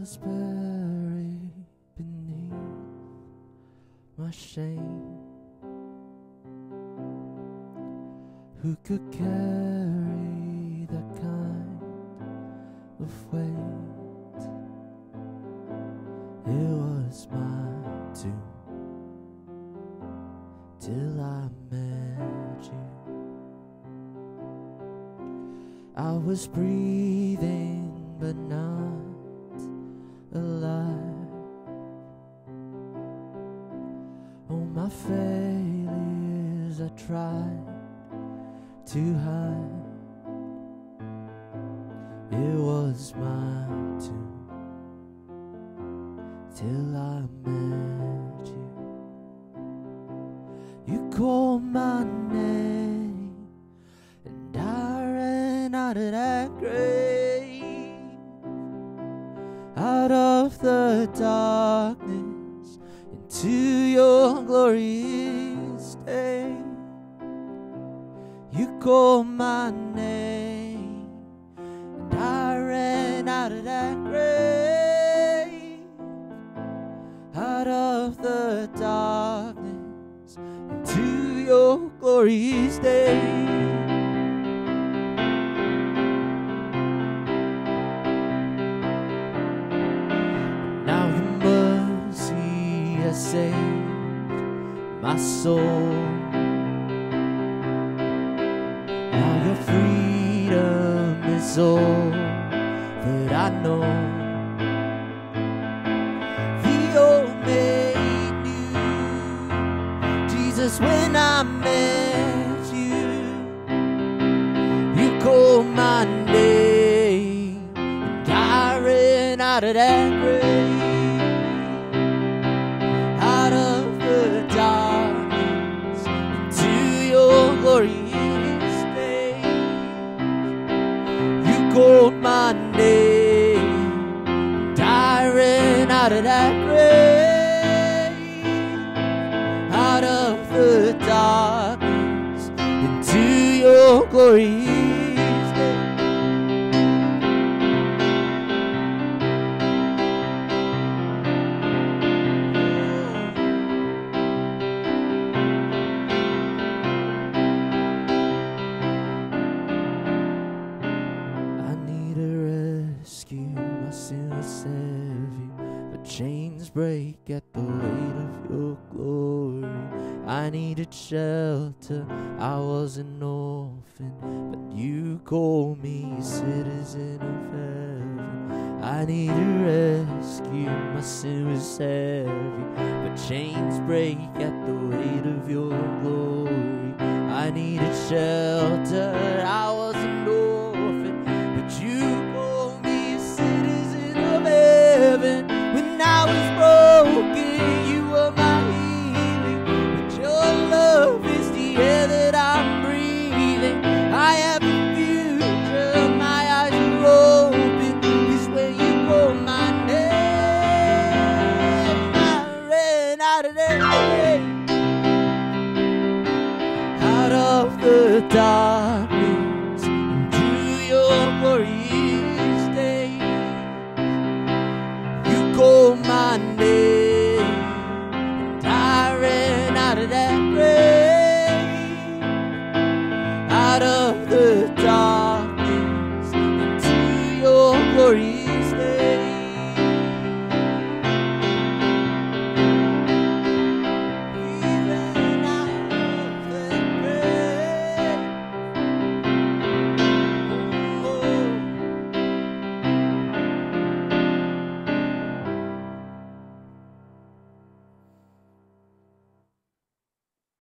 was buried beneath my shame. Who could carry that kind of weight? It was my tomb till I met you. I was breathing but not alive. All my failures I tried to hide. It was my tomb till I met you. You called my name and I ran out of that grave, out of the darkness into your glorious day. You called my name and I ran out of that grave, out of the darkness into your glorious day. Now your mercy has saved my soul. Now your freedom is all that I know. The old made new, Jesus, when I met you. You called my name and I ran out of that grave, out of the darkness into your glory. Called my name and I ran out of that grave, out of the darkness into your glorious day. My sin will save you, but chains break at the weight of your glory. I needed shelter, I was an orphan, but you called me a citizen of heaven. I needed rescue, my sin was heavy, but chains break at the weight of your glory. I needed shelter, I was an orphan, but you heaven. When I was broken, you were my healing, but your love is the air that I'm breathing. I have a future, my eyes are open, is when you call my name. I ran out of that grave, out of the darkness into your glory. Called my name and I ran out of that grave, out of the